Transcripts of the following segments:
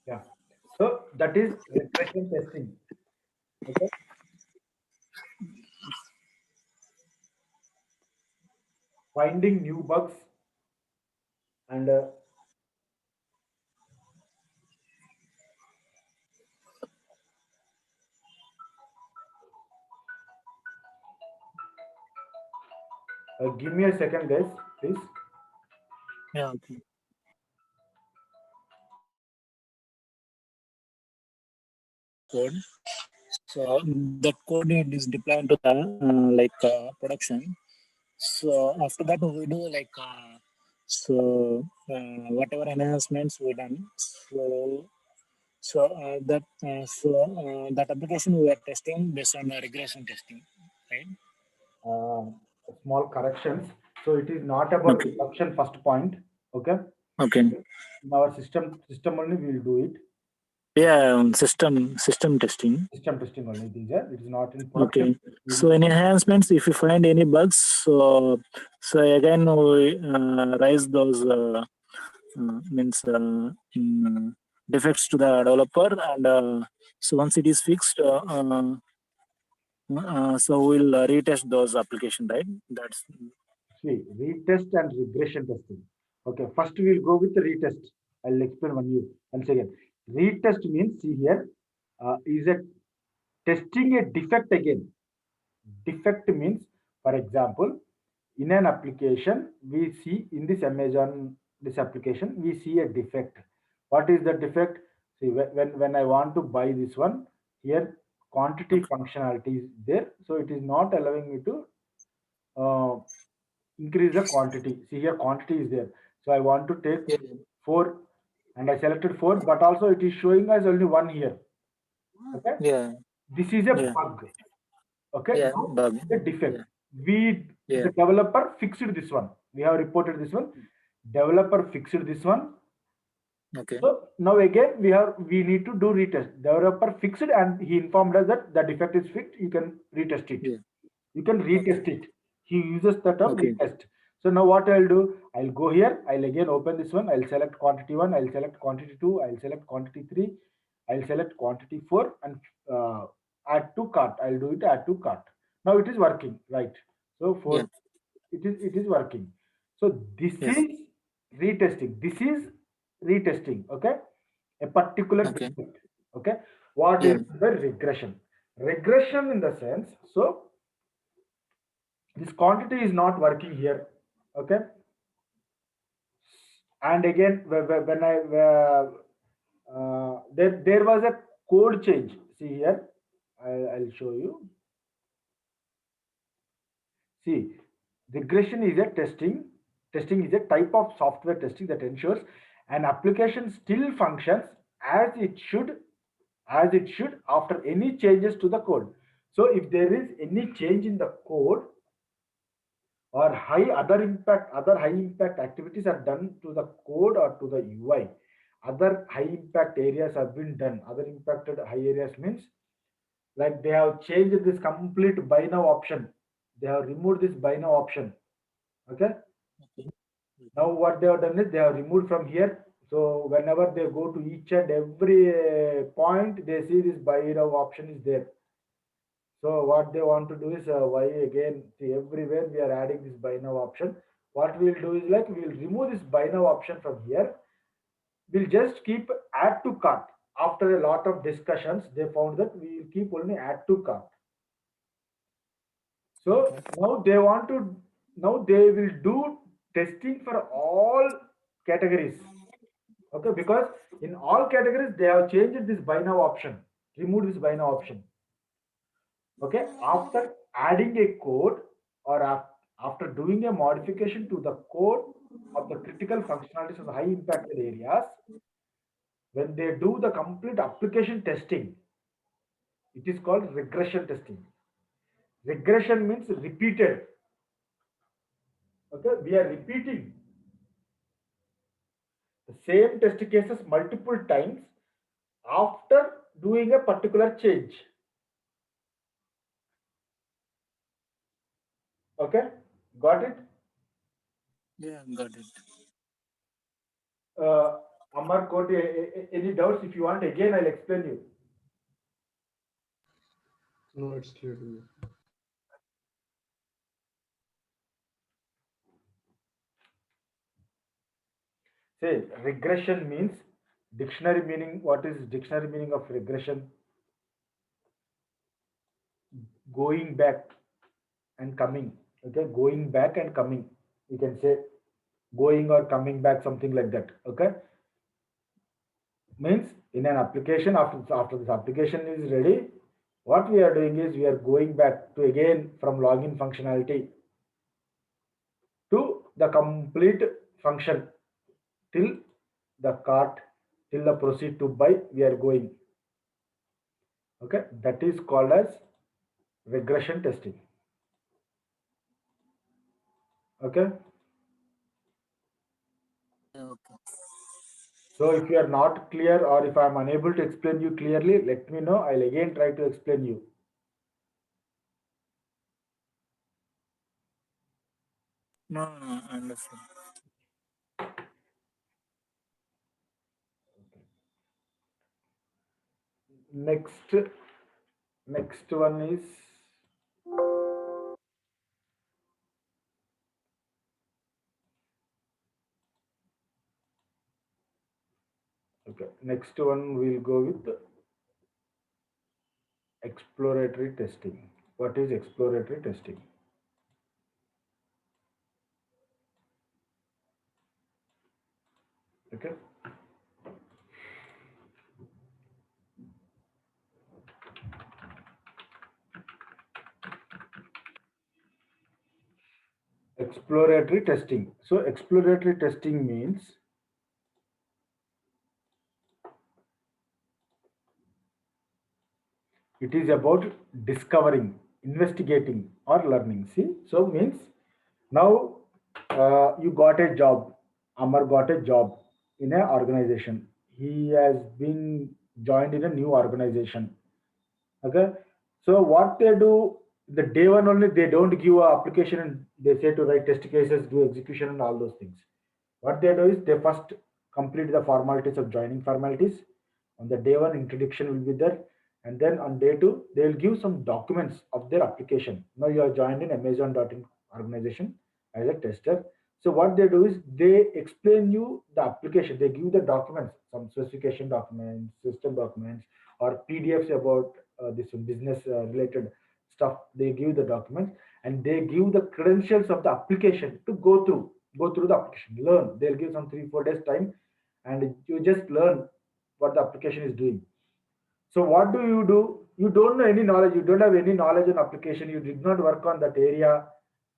Yeah. So that is regression testing. Okay. Finding new bugs and give me a second, guys, please. Yeah, okay. Code. So that code is deployed to the production. So after that we do whatever enhancements we done. That application we are testing based on regression testing, right? Small corrections. So it is not about Okay. production first point. Okay. Okay. In our system only we will do it. Yeah, system testing. System testing only. It is not in production. Okay. So in enhancements, if you find any bugs, so again we raise those means defects to the developer, and so once it is fixed, so we'll retest those application, right? That's See, retest and regression testing. Okay, first we'll go with the retest. I'll explain once again. Retest means, see here, is a testing a defect again. Defect means, for example, in an application, we see in this Amazon, this application, we see a defect. What is the defect? See, when I want to buy this one, here quantity functionality is there, so it is not allowing me to uh, increase the quantity. See here, quantity is there. So I want to take yeah, four, and I selected four, but also it is showing us only one here. Okay, yeah, this is a yeah, bug. Okay, yeah, now bug, the defect. yeah, The yeah. developer fixed this one. We have reported this one. Developer fixed this one. Okay, So now again we need to do retest. Developer fixed and he informed us that the defect is fixed. You can retest it. yeah, You can okay, retest it. He uses the term okay, retest. So now what I'll do, I'll go here, I'll again open this one, I'll select quantity 1, I'll select quantity 2, I'll select quantity 3, I'll select quantity 4 and add to cart. I'll do it add to cart. Now it is working, right? So yeah, for it is working. So this yeah, is retesting. This is retesting, okay? A particular okay, defect, okay? What yeah, is the regression? Regression in the sense, so this quantity is not working here, okay, and again when I there was a code change. See here, I'll show you. See, regression is a testing is a type of software testing that ensures an application still functions as it should after any changes to the code. So if there is any change in the code, or other high impact activities are done to the code or to the UI. Other high impact areas have been done. Other impacted high areas means like they have changed this complete buy now option. They have removed this buy now option. Okay. okay, Now what they have done is they have removed from here. So whenever they go to each and every point, they see this buy now option is there. So what they want to do is why again, see, everywhere we are adding this buy now option. What we'll do is like we'll remove this buy now option from here. We'll just keep add to cart. After a lot of discussions, they found that we will keep only add to cart. So okay, now they will do testing for all categories. Okay, because in all categories they have changed this buy now option, removed this buy now option. Okay, after adding a code or after doing a modification to the code of the critical functionalities of the high impacted areas, when they do the complete application testing, it is called regression testing. Regression means repeated. Okay, we are repeating the same test cases multiple times after doing a particular change. Okay, got it? yeah, got it. Amar, Koti, any doubts? If you want, again, I'll explain you. No, it's clear to me. Say, regression means dictionary meaning. What is dictionary meaning of regression? Going back and coming. Okay, going back and coming. You can say going or coming back, something like that. Okay, means in an application, after this application is ready, what we are doing is we are going back to again from login functionality to the complete function till the cart, till the proceed to buy, we are going. Okay, that is called as regression testing. Okay, Okay. so if you are not clear or if I am unable to explain you clearly, let me know. I'll again try to explain you. No, no, I understand. Next, next one is okay. Next one we'll go with exploratory testing. What is exploratory testing? Okay. Exploratory testing. So exploratory testing means it is about discovering, investigating, or learning. See, so means now you got a job. Amar got a job in an organization. He has been joined in a new organization. Okay, so what they do, the day one only, they don't give a application and they say to write test cases, do execution and all those things. What they do is they first complete the formalities of joining formalities. On the day one, introduction will be there, and then on day two, they will give some documents of their application. Now you are joined in Amazon.in organization as a tester. So what they do is they explain you the application. They give the documents, some specification documents, system documents, or PDFs about this business related stuff. They give the documents and they give the credentials of the application to go through the application, learn. They'll give some 3 4 days time, and you just learn what the application is doing. So what do? You don't know any knowledge. You don't have any knowledge on application. You did not work on that area.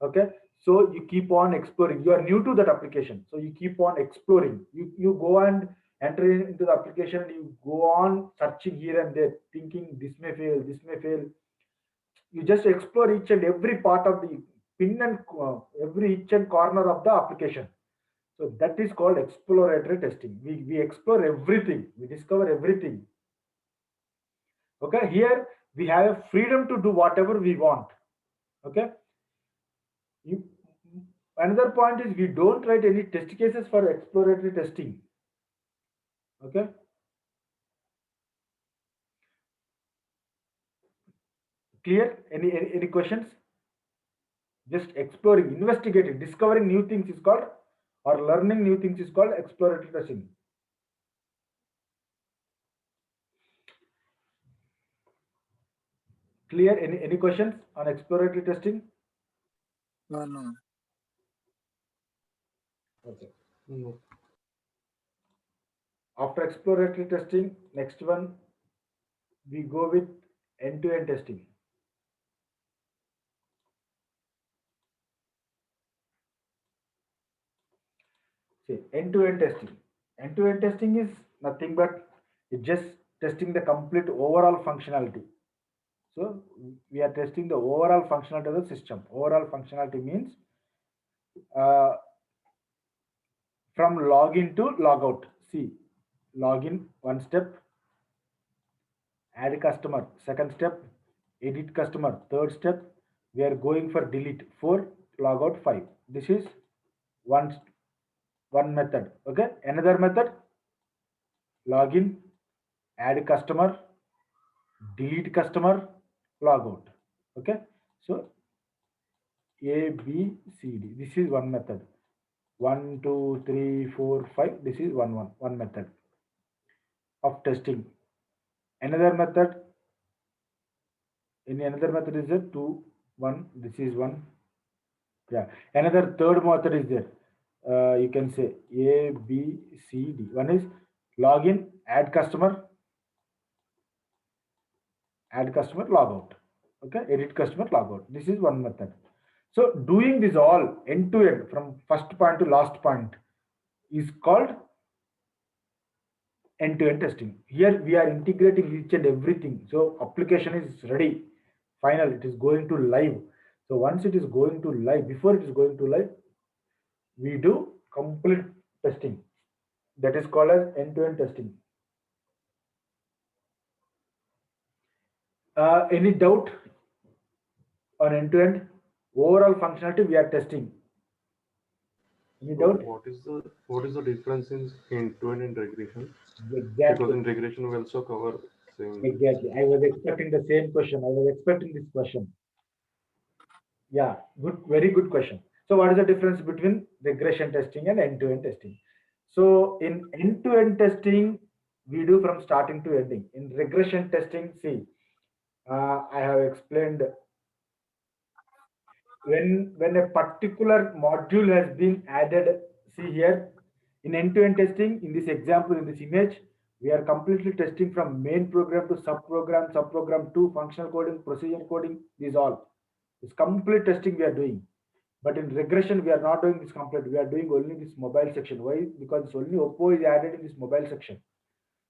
Okay. So you keep on exploring. You are new to that application. So you keep on exploring. You go and enter into the application. You go on searching here and there, thinking this may fail, this may fail. You just explore each and every part of the pin and every each and corner of the application. So that is called exploratory testing. We explore everything. We discover everything. Okay, here we have freedom to do whatever we want. Okay, you, another point is we don't write any test cases for exploratory testing. Okay, clear? Any questions? Just exploring, investigating, discovering new things is called, or learning new things is called exploratory testing. Clear? Any questions on exploratory testing? No, no. Okay. No. After exploratory testing, next one we go with end-to-end testing. See, end-to-end testing. End-to-end testing is nothing but it's just testing the complete overall functionality. So we are testing the overall functionality of the system. Overall functionality means uh, from login to logout. See, login one step, add customer second step, edit customer third step. We are going for delete 4, logout 5. This is one one method. Okay, another method, login, add customer, delete customer, log out. Okay, so A, B, C, D. This is one method. 1, 2, 3, 4, 5. This is one method of testing. Another method. In another method is a 2, 1. This is one. Yeah. Another third method is there. You can say A, B, C, D. One is login, add customer, log out. Okay, edit customer, log out. This is one method. So doing this all end to end from first point to last point is called end-to-end testing. Here we are integrating each and everything. So application is ready. Final, it is going to live. So once it is going to live, before it is going to live, we do complete testing. That is called as end-to-end testing. Any doubt on end-to-end? Overall functionality we are testing. Any doubt? What is the difference in end-to-end and regression? Exactly. Because in regression we also cover same. Exactly. I was expecting the same question. I was expecting this question. Yeah, good, very good question. So what is the difference between regression testing and end-to-end testing? So in end-to-end testing, we do from starting to ending. In regression testing, see, I have explained when a particular module has been added. See here, in end-to-end testing, in this example, in this image, we are completely testing from main program to subprogram to functional coding, procedure coding. These all. It's complete testing we are doing. But in regression, we are not doing this complete. We are doing only this mobile section. Why? Because it's only Oppo is added in this mobile section.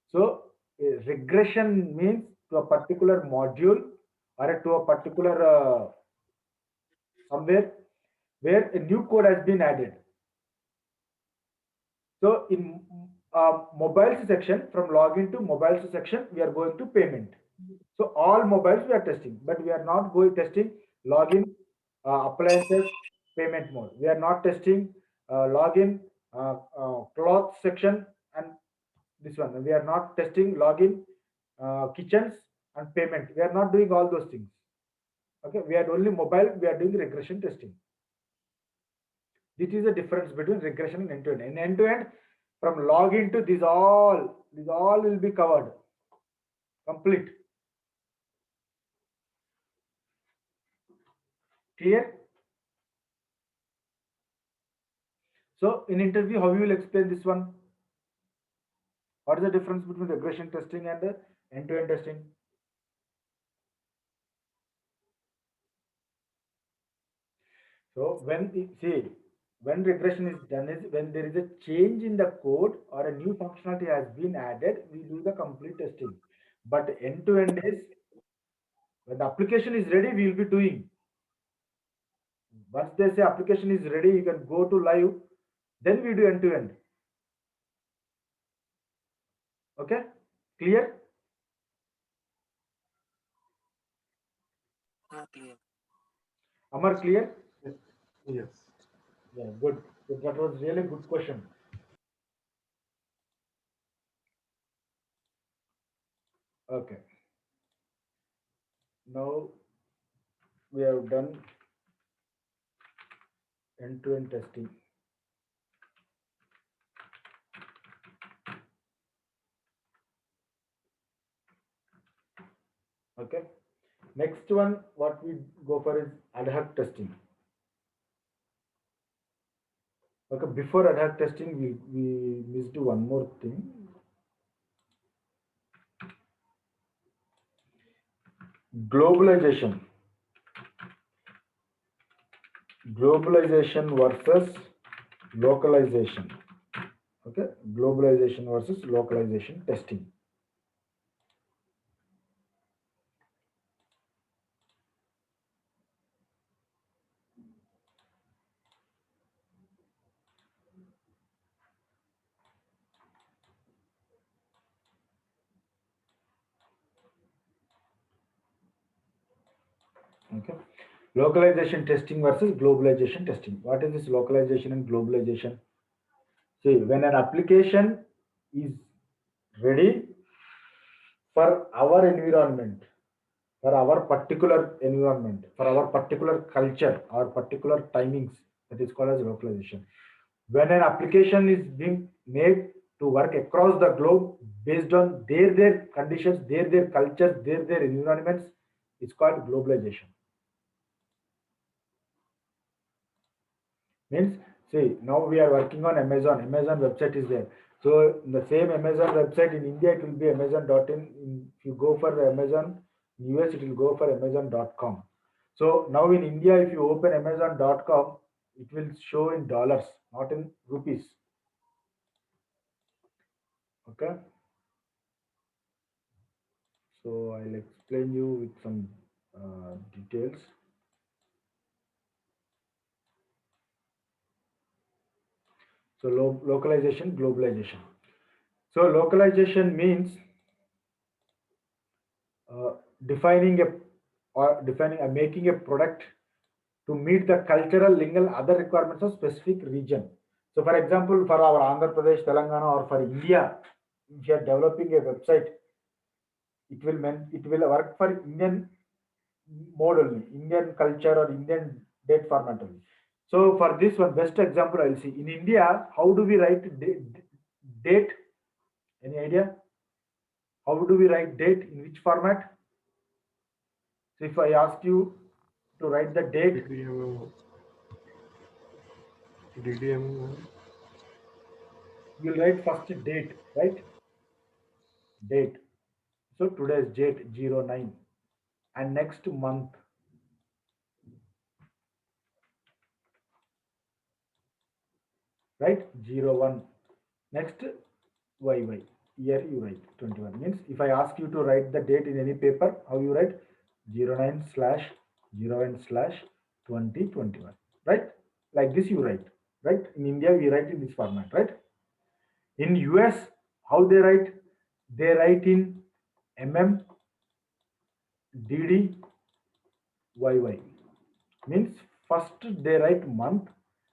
So regression means to a particular module or to a particular somewhere where a new code has been added. So in mobile section, from login to mobile section, we are going to payment. So all mobiles we are testing, but we are not going testing login, appliances, payment mode. We are not testing login, cloth section, and this one. We are not testing login, kitchens, and payment. We are not doing all those things. Okay, we are only mobile. We are doing regression testing. This is the difference between regression and end-to-end. In end-to-end, from login to these all will be covered. Complete. Clear? So in interview, how you will explain this one? What is the difference between regression testing and end-to-end testing? So when regression is done is when there is a change in the code or a new functionality has been added, we do the complete testing. But end-to-end is when the application is ready, we will be doing. Once they say application is ready, you can go to live, then we do end-to-end. Okay, clear? Clear. Amar, clear? Yes. Yeah, good. That was really good question. Okay. Now we have done end-to-end testing. Okay. Next one, what we go for is ad hoc testing. Okay, before ad hoc testing, we missed one more thing. Globalization. Globalization versus localization. Okay, globalization versus localization testing. Okay, localization testing versus globalization testing. What is this localization and globalization? See, when an application is Ready? For our environment, for our particular environment, for our particular culture, our particular timings, that is called as localization. When an application is being made to work across the globe based on their conditions, their cultures, their environments, it's called globalization. Means, see, now we are working on Amazon. Amazon website is there. So the same Amazon website in India, it will be Amazon.in. If you go for Amazon, in US, it will go for Amazon.com. So now in India, if you open Amazon.com, it will show in dollars, not in rupees. Okay. So I'll explain you with some details. So localization, globalization. So localization means defining making a product to meet the cultural, legal, other requirements of specific region. So, for example, for our Andhra Pradesh, Telangana, or for India, if you are developing a website, it will work for Indian mode only, Indian culture or Indian date format only. So, for this one, best example I'll see in India. How do we write date? Any idea? How do we write date in which format? So, if I ask you to write the date, DDM. you'll write first date, right? Date. So today is date 09 and next month. Right? 01. Next YY. Year you write 21. Means if I ask you to write the date in any paper, how you write? 09/01/2021. Right? Like this you write. Right? In India, we write in this format, right? In US, how they write? They write in DD YY. Means first they write month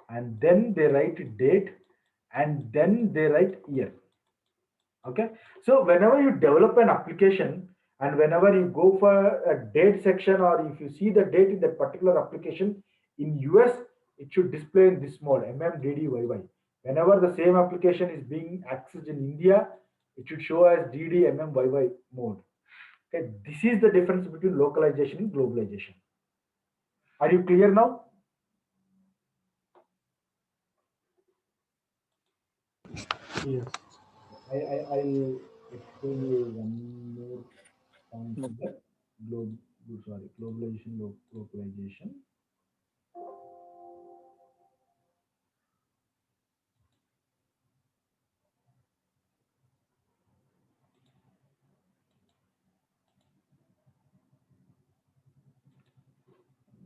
and then they write date and then they write year. Okay. So whenever you develop an application and whenever you go for a date section or if you see the date in that particular application in US, it should display in this mode MMDDYY. Whenever the same application is being accessed in India, it should show as DDMMYY mode. Okay. This is the difference between localization and globalization. Are you clear now? Yes. I'll explain you one more point No. here. Globalization, localization.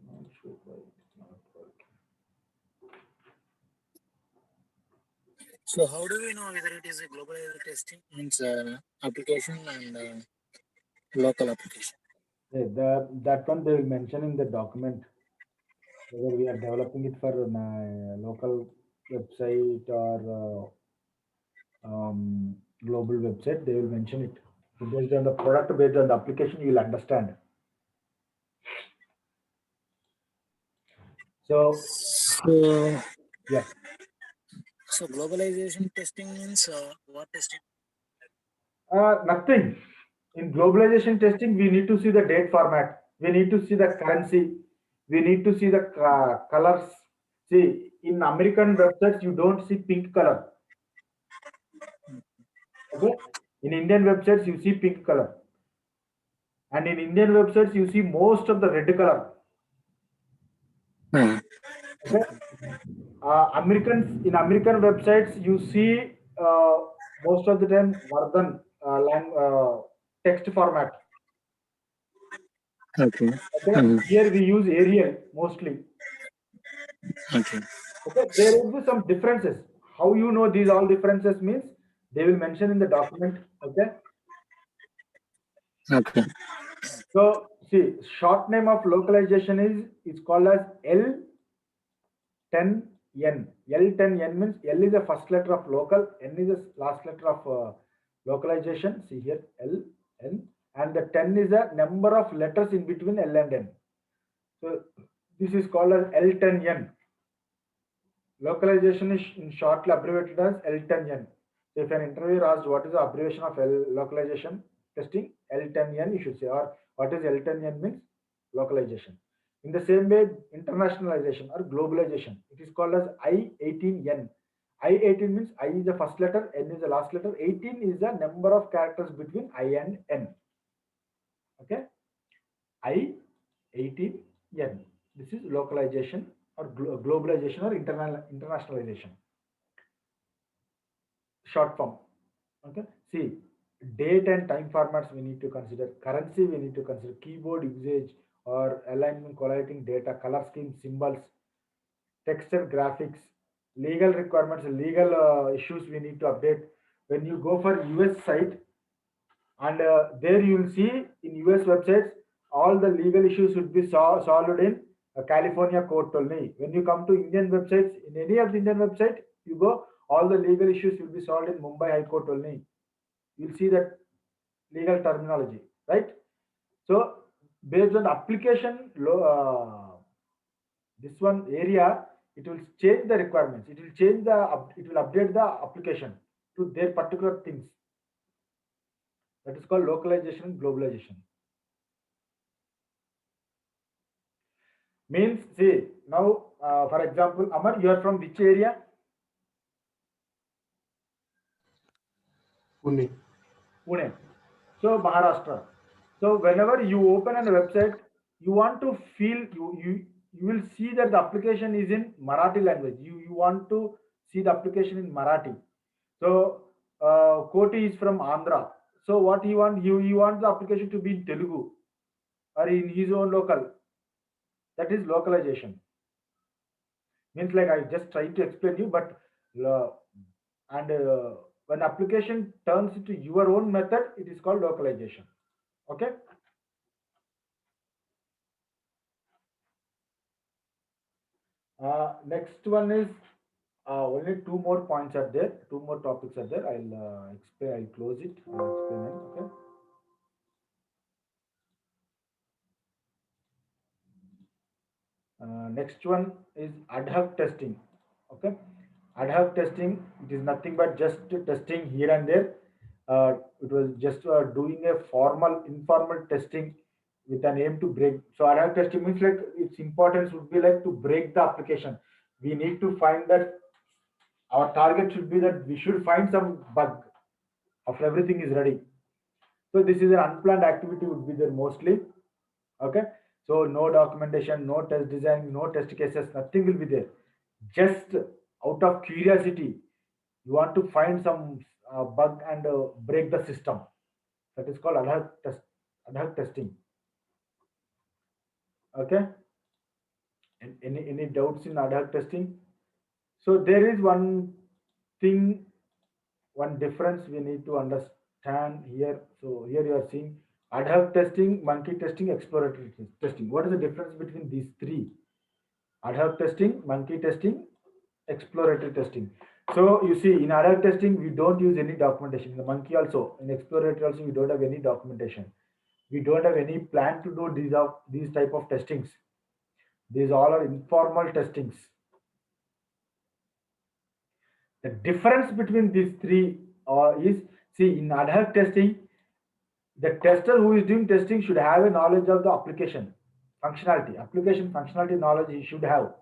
Not sure why it's not working. So how do we know whether it is a global testing means application and local application? Yeah, that one they will mention in the document whether we are developing it for my local website or global website. They will mention it. So based on the product, based on the application, you will understand. So So yeah. so globalization testing means what testing? Nothing. In globalization testing, we need to see the date format. We need to see the currency. We need to see the colors. See, in American websites, you don't see pink color. Okay. In Indian websites, you see pink color. And in Indian websites, you see most of the red color. Hmm. Okay. In American websites, you see most of the time Vardhan text format. Okay. Okay. Hmm. Here we use Arial mostly. Okay. Okay, there will be some differences. How you know these all differences means they will mention in the document. Okay. Okay. So see, short name of localization is called as L10N. L10N means L is the first letter of local, N is the last letter of Localization, see here, L, N, and the 10 is the number of letters in between L and N. So this is called as L10N. Localization is in shortly abbreviated as L10N. So if an interviewer asks what is the abbreviation of localization testing, L10N you should say, or what is L10N means localization. In the same way, internationalization or globalization, it is called as I18N. I18 means I is the first letter, N is the last letter, 18 is the number of characters between I and N. Okay, I18N. This is localization or globalization or internationalization. Short form. Okay, see, date and time formats we need to consider, currency we need to consider, keyboard usage or alignment, collating data, color scheme, symbols, texture, graphics, legal requirements, legal issues we need to update. When you go for US site, and there you will see in US websites all the legal issues should be solved in California court only. When you come to Indian websites, in any of the Indian website you go, all the legal issues will be solved in Mumbai High Court only. You'll see that legal terminology, right? So based on the application this one area, it will change the requirements, it will change the it will update the application to their particular things. That is called localization and globalization. Means, see, now, for example, Amar, you are from which area? Pune. Pune. So, Maharashtra. So, whenever you open a website, you want to feel, you will see that the application is in Marathi language. You want to see the application in Marathi. So, Koti is from Andhra. So, what he want, you want the application to be in Telugu or in his own local. That is localization. Means like I just tried to explain you, but and when application turns into your own method, it is called localization. Okay. Next one is only two more points are there, two more topics are there. I'll explain. I'll close it. I'll explain it. Okay. Next one is ad hoc testing. Okay, ad hoc testing, it is nothing but just testing here and there. It was just doing a formal informal testing with an aim to break. So ad hoc testing means like its importance would be like to break the application. We need to find that our target should be that we should find some bug after everything is ready. So this is an unplanned activity would be there mostly. Okay, so no documentation, no test design, no test cases, nothing will be there. Just out of curiosity, you want to find some bug and break the system. That is called ad hoc testing. Okay, and any doubts in ad hoc testing? So there is one thing, one difference we need to understand here. So here you are seeing ad hoc testing, monkey testing, exploratory testing. What is the difference between these three? Ad hoc testing, monkey testing, exploratory testing. So you see, in ad hoc testing, we don't use any documentation. In the monkey also, in exploratory also, we don't have any documentation. We don't have any plan to do these type of testings. These all are informal testings. The difference between these three is, see, in ad hoc testing, the tester who is doing testing should have a knowledge of the application functionality, knowledge he should have.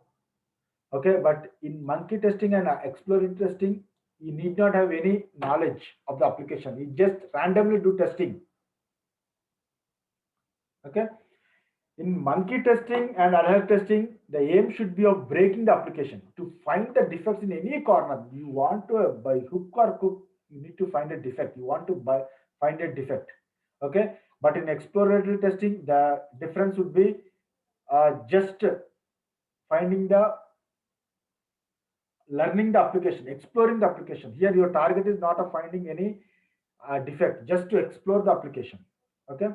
Okay, but in monkey testing and exploratory testing, you need not have any knowledge of the application. You just randomly do testing. Okay, in monkey testing and ad hoc testing, the aim should be of breaking the application to find the defects in any corner. You want to by hook or crook, you need to find a defect. You want to find a defect. Okay, but in exploratory testing, the difference would be just finding the learning the application, exploring the application. Here your target is not of finding any defect, just to explore the application. Okay,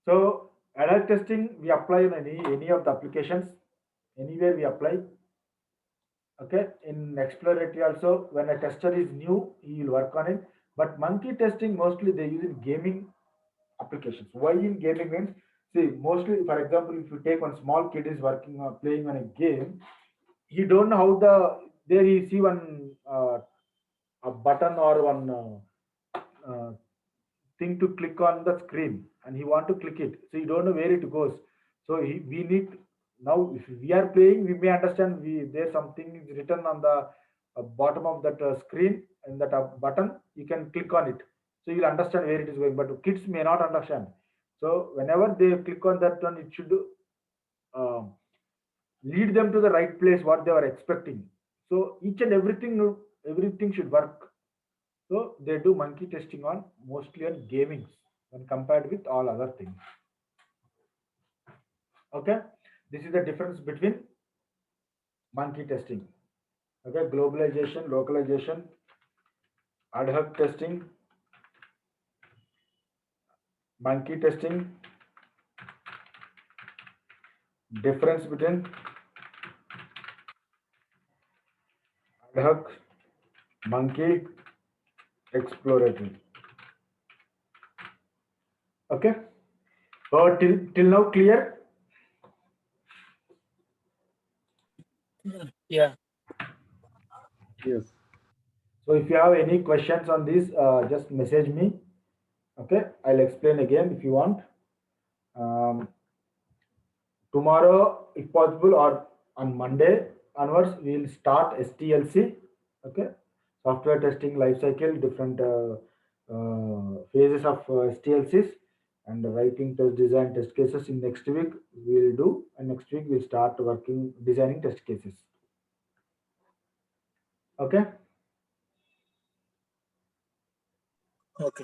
so ad hoc testing we apply in any of the applications, anywhere we apply. Okay, in exploratory also, when a tester is new, he will work on it, But monkey testing mostly they use in gaming applications. Why in gaming means, see, mostly, for example, if you take one small kid is working on playing on a game, he don't know how there he see one a button or one thing to click on the screen, and he want to click it, so he don't know where it goes. So we need, now if we are playing, we may understand there's something is written on the bottom of that screen, and that button you can click on it, so you'll understand where it is going, but kids may not understand. So whenever they click on that one, it should um, lead them to the right place what they were expecting. So each and everything should work. So they do monkey testing on mostly on gamings when compared with all other things. Okay, this is the difference between monkey testing. Okay, globalization, localization, ad hoc testing, monkey testing. Difference between ad hoc, monkey, exploratory. Okay, till now clear? Yeah. Yes. So if you have any questions on this, just message me. Okay, I'll explain again if you want. Um, Tomorrow, if possible, or on Monday onwards, we'll start STLC. Okay, software testing life cycle, different phases of STLCs, and writing test design test cases. In next week we'll do, and next week we'll start working designing test cases. Okay. Okay.